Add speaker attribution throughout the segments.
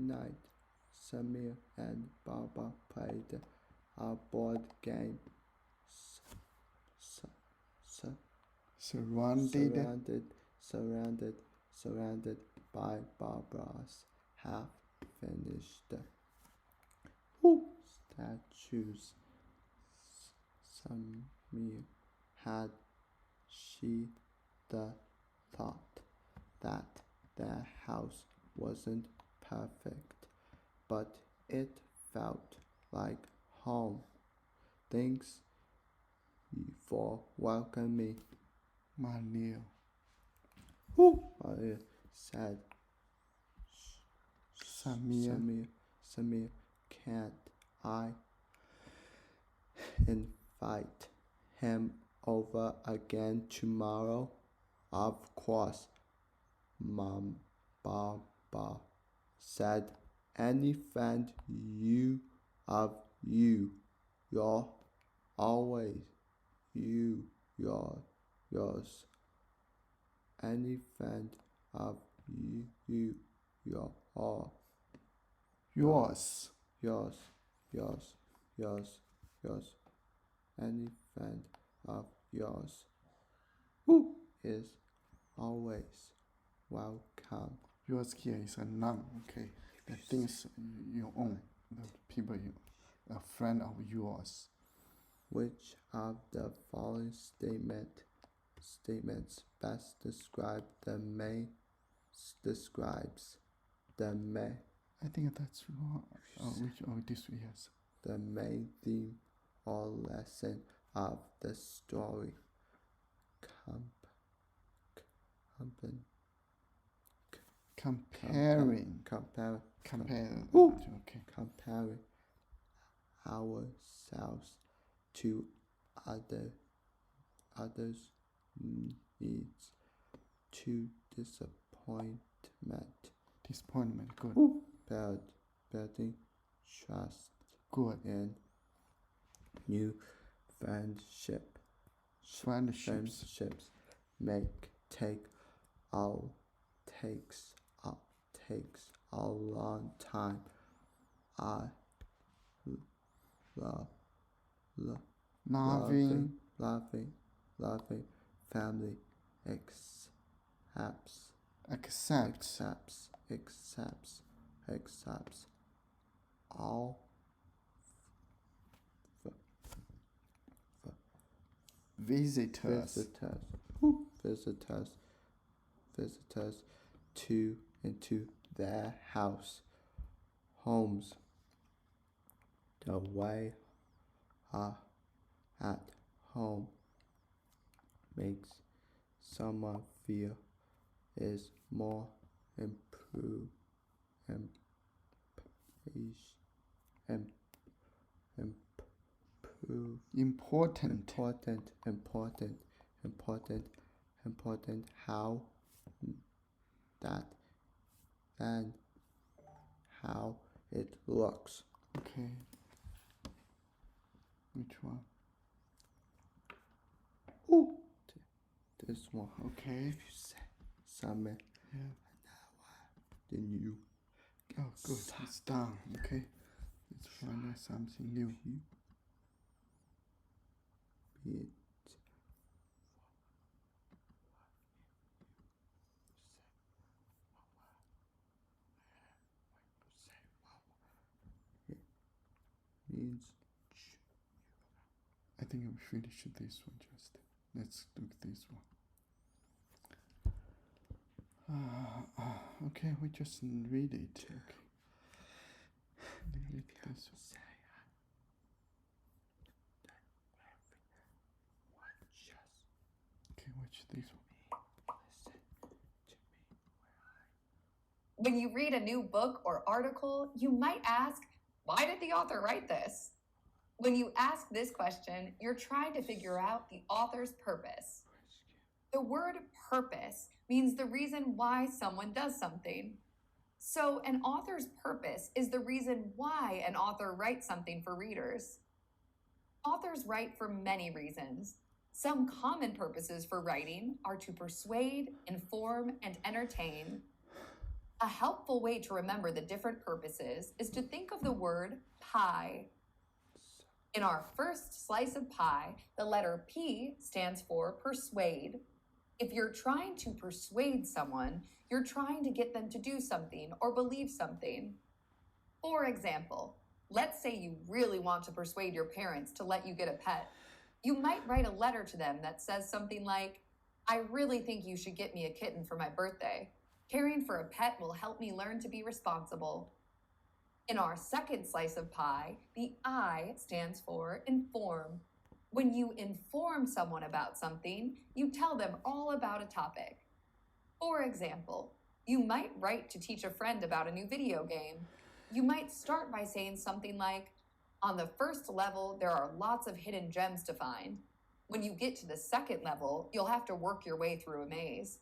Speaker 1: night, Samir and Baba played a board game s- s- surrounded by Barbara's half-finished statues. Samir had she the thought that their house wasn't perfect, but it felt like home. Thanks for welcoming Manil. Maria said. Samir, can't I invite him over again tomorrow? Of course, Mom Baba said. Any friend you're always yours. Any friend of you're all yours. Any friend of yours is always welcome.
Speaker 2: Yours here is a noun, okay? The things you own, the people a friend of yours.
Speaker 1: Which of the following statements best describes the main?
Speaker 2: I think that's wrong. This yes.
Speaker 1: The main theme or lesson of the story.
Speaker 2: Comparing
Speaker 1: ourselves to others' needs to disappointment.
Speaker 2: Good.
Speaker 1: Building trust.
Speaker 2: Good.
Speaker 1: And new friendships takes a long time. I loving family accepts all visitors into their homes. The way at home makes someone feel is more important how that than how it looks.
Speaker 2: Okay. Which one?
Speaker 1: This one.
Speaker 2: Okay.
Speaker 1: If you say summer, then you.
Speaker 2: Oh, good. It's down. Okay. Let's find out something new.
Speaker 1: Means.
Speaker 2: I think we finished this one just. Let's look this one. Okay, we just read it. Okay. Read this one. Okay, watch this one.
Speaker 3: When you read a new book or article, you might ask, why did the author write this? When you ask this question, you're trying to figure out the author's purpose. The word purpose means the reason why someone does something. So an author's purpose is the reason why an author writes something for readers. Authors write for many reasons. Some common purposes for writing are to persuade, inform, and entertain. A helpful way to remember the different purposes is to think of the word pie. In our first slice of pie, the letter P stands for persuade. If you're trying to persuade someone, you're trying to get them to do something or believe something. For example, let's say you really want to persuade your parents to let you get a pet. You might write a letter to them that says something like, I really think you should get me a kitten for my birthday. Caring for a pet will help me learn to be responsible. In our second slice of pie, the I stands for inform. When you inform someone about something, you tell them all about a topic. For example, you might write to teach a friend about a new video game. You might start by saying something like, on the first level, there are lots of hidden gems to find. When you get to the second level, you'll have to work your way through a maze.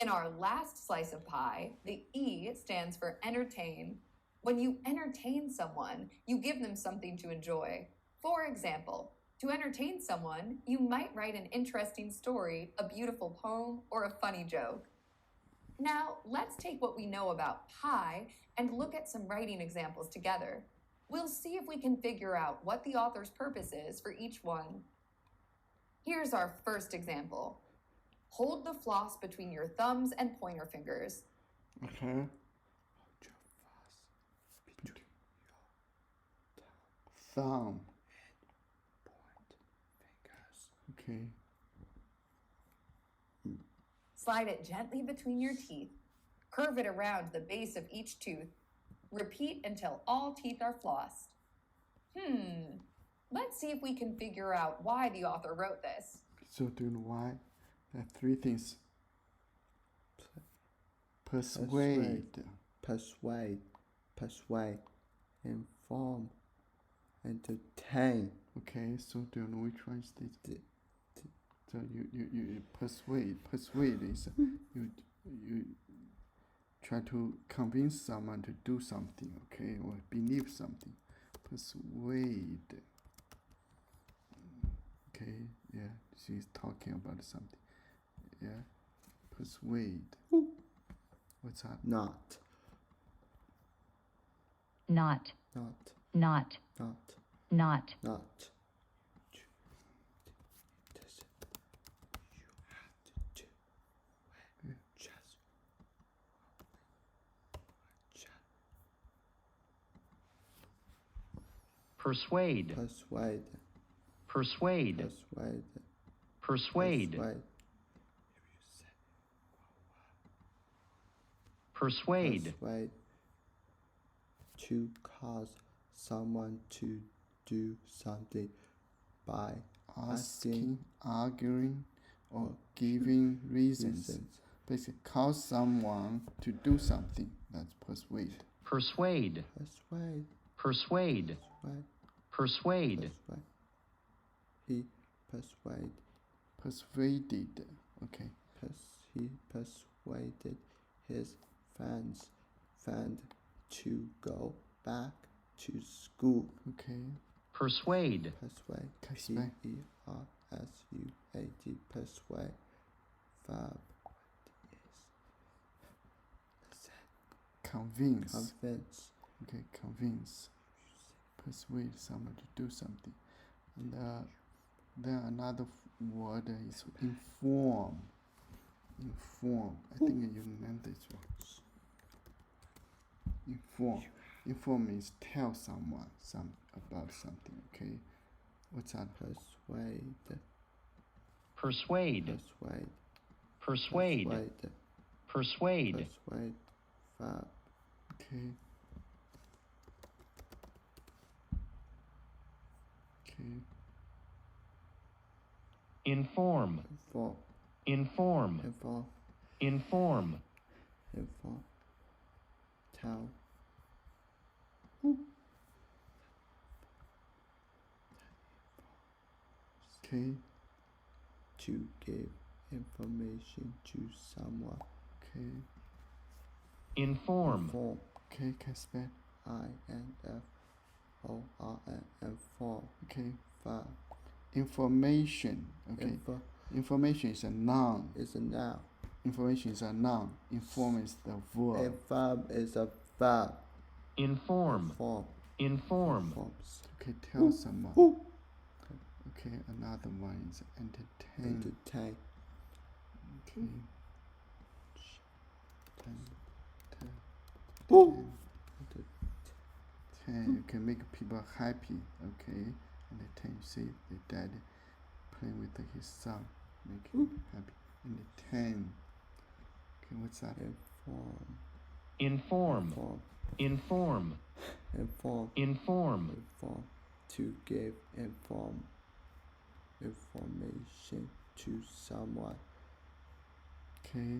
Speaker 3: In our last slice of pie, the E stands for entertain. When you entertain someone, you give them something to enjoy. For example, to entertain someone, you might write an interesting story, a beautiful poem, or a funny joke. Now, let's take what we know about pie and look at some writing examples together. We'll see if we can figure out what the author's purpose is for each one. Here's our first example. Hold the floss between your thumbs and pointer fingers.
Speaker 2: Okay. Thumb. Okay.
Speaker 3: Slide it gently between your teeth. Curve it around the base of each tooth. Repeat until all teeth are flossed. Let's see if we can figure out why the author wrote this.
Speaker 2: So do you know why? There are three things. Persuade.
Speaker 1: Persuade, inform, entertain.
Speaker 2: Okay, so do you know which one is this? So you persuade. Persuade is you try to convince someone to do something, okay, or believe something. Persuade. Okay, yeah, she's talking about something. Yeah, persuade. What's that?
Speaker 1: Not.
Speaker 4: Not.
Speaker 1: Not.
Speaker 4: Not.
Speaker 1: Not.
Speaker 4: Not.
Speaker 1: Not. This you have to do. Just.
Speaker 4: Persuade.
Speaker 1: Persuade.
Speaker 4: Persuade.
Speaker 1: Persuade.
Speaker 4: Persuade.
Speaker 1: Persuade. To cause someone to do something by
Speaker 2: Asking, arguing, or giving reasons. Basically, cause someone to do something. That's persuade.
Speaker 4: Persuade.
Speaker 1: Persuade.
Speaker 4: Persuade.
Speaker 1: Persuade.
Speaker 4: Persuade.
Speaker 1: He persuade.
Speaker 2: Persuaded. Okay.
Speaker 1: He persuaded his friend to go back to school.
Speaker 2: Okay.
Speaker 4: Persuade.
Speaker 1: Persuade.
Speaker 2: Persuade.
Speaker 1: Persuade. Persuade. Verb is
Speaker 2: Convince.
Speaker 1: convince.
Speaker 2: Okay, convince. Persuade someone to do something. And then another word is inform. Inform. I think you learned this one. Inform. Inform means tell someone about something. Okay. What's that?
Speaker 1: Persuade.
Speaker 4: Persuade.
Speaker 1: Persuade.
Speaker 4: Persuade. Persuade.
Speaker 1: Persuade. Verb.
Speaker 2: Okay. Okay.
Speaker 4: Inform.
Speaker 1: Inform.
Speaker 4: Inform.
Speaker 1: Inform.
Speaker 4: Inform.
Speaker 1: Inform. Tell.
Speaker 2: Okay.
Speaker 1: To give information to someone.
Speaker 2: Okay.
Speaker 4: Inform.
Speaker 1: Inform.
Speaker 2: Okay. Can I spell?
Speaker 1: INFORM. Inform.
Speaker 2: Okay.
Speaker 1: Verb.
Speaker 2: Information. Okay.
Speaker 1: Info
Speaker 2: Information is a noun.
Speaker 1: is a noun.
Speaker 2: information is a noun. Inform is the verb.
Speaker 1: Inform is a verb.
Speaker 4: Inform.
Speaker 1: Inform.
Speaker 4: Inform.
Speaker 1: Informs.
Speaker 2: Okay, tell someone.
Speaker 1: Ooh.
Speaker 2: Okay, another one is entertain.
Speaker 1: Entertain.
Speaker 2: Okay.
Speaker 1: Ooh.
Speaker 2: You can make people happy. Okay, entertain. See the dad playing with his son, make him happy. Entertain. Okay, what's that?
Speaker 1: Inform.
Speaker 4: Inform.
Speaker 1: Inform.
Speaker 4: Inform.
Speaker 1: Inform.
Speaker 4: Inform.
Speaker 1: Inform. To give information to someone.
Speaker 2: Okay.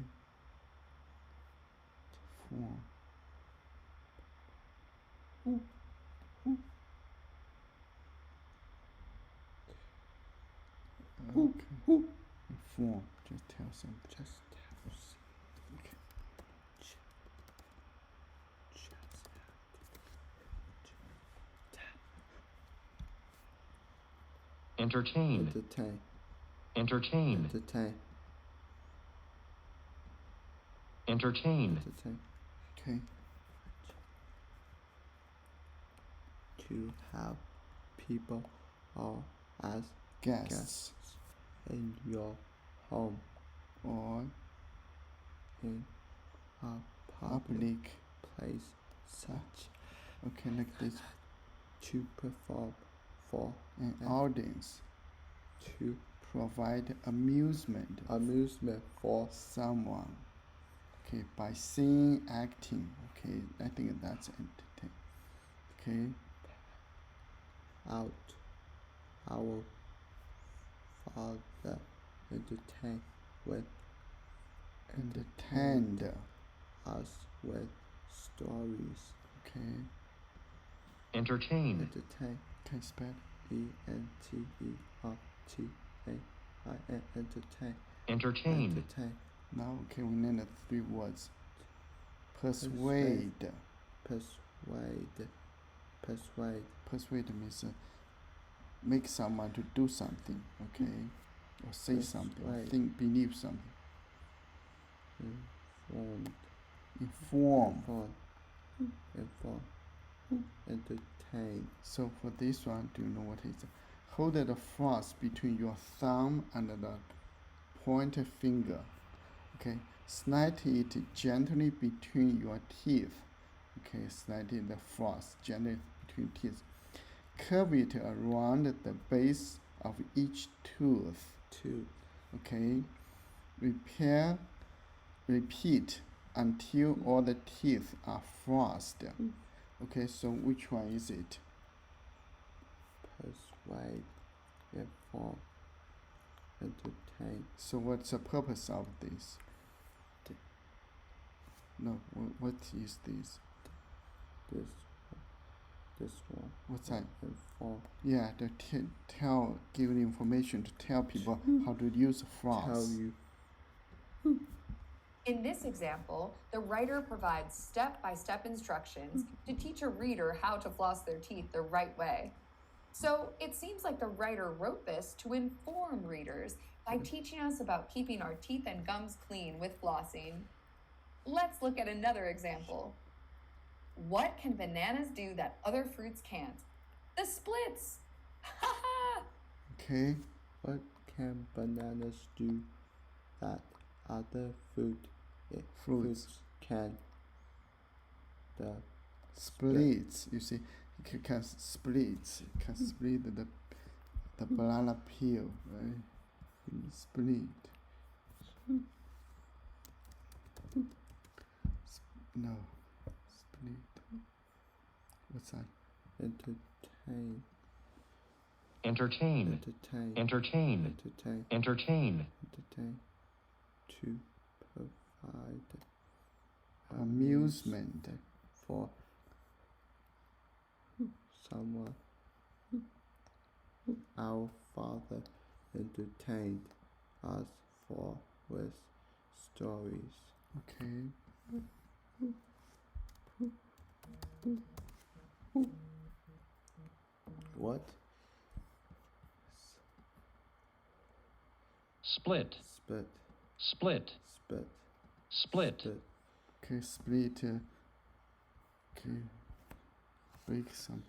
Speaker 2: Form. Okay. Inform. Just tell something.
Speaker 1: Just tell us.
Speaker 2: Okay.
Speaker 4: Entertain.
Speaker 1: Entertain.
Speaker 4: Entertain.
Speaker 1: Entertain.
Speaker 4: Entertain.
Speaker 1: Entertain.
Speaker 2: Okay.
Speaker 1: To have people or as
Speaker 2: Guests.
Speaker 1: guests in your home,
Speaker 2: Or
Speaker 1: in a public
Speaker 2: public.
Speaker 1: place, such
Speaker 2: Okay, like this.
Speaker 1: to perform for
Speaker 2: An
Speaker 1: an
Speaker 2: audience.
Speaker 1: to
Speaker 2: Provide amusement
Speaker 1: amusement for
Speaker 2: someone. Okay, by singing, acting. Okay, I think that's entertain. Okay,
Speaker 1: out our father entertain with
Speaker 2: entertained.
Speaker 1: us with stories.
Speaker 2: Okay,
Speaker 4: Entertain.
Speaker 1: Entertain.
Speaker 2: can I spell?
Speaker 1: ENTERTAIN. Entertain.
Speaker 4: Entertain.
Speaker 1: Entertain.
Speaker 2: Now, okay, we need the 3 words. Persuade.
Speaker 1: Persuade. Persuade.
Speaker 2: Persuade means make someone to do something. Okay, or say something. Or
Speaker 1: Persuade.
Speaker 2: think, believe something.
Speaker 1: Informed.
Speaker 2: Inform.
Speaker 1: Inform. Entertain.
Speaker 2: So for this one, do you know what it is? Hold the frost between your thumb and the pointer finger. Okay, slide it gently between your teeth. Okay, slide in the frost gently between teeth. Curve it around the base of each tooth. Okay, repeat until all the teeth are frosted. Okay, so which one is it?
Speaker 1: Persuade. Inform. Entertain.
Speaker 2: So what's the purpose of this? No, what is this?
Speaker 1: This one.
Speaker 2: What's that?
Speaker 1: Inform.
Speaker 2: Yeah, the give information to tell people how to use frost.
Speaker 1: Tell you.
Speaker 3: In this example, the writer provides step-by-step instructions to teach a reader how to floss their teeth the right way. So it seems like the writer wrote this to inform readers by teaching us about keeping our teeth and gums clean with flossing. Let's look at another example. What can bananas do that other fruits can't? The splits! Ha ha!
Speaker 2: Okay,
Speaker 1: What can bananas do that other fruits can? The
Speaker 2: splits. You see, you can split. You can split the banana peel, right? Split. No, split. What's that?
Speaker 1: entertain.
Speaker 4: Entertain.
Speaker 1: Entertain.
Speaker 4: Entertain.
Speaker 1: Entertain.
Speaker 4: Entertain.
Speaker 1: Entertain. To provide
Speaker 2: Amusement.
Speaker 1: for someone. Our father entertained us with stories.
Speaker 2: Okay.
Speaker 1: What?
Speaker 4: Split.
Speaker 1: Split.
Speaker 4: Split.
Speaker 1: split,
Speaker 4: split,
Speaker 1: split,
Speaker 2: Okay, split. Okay, break something.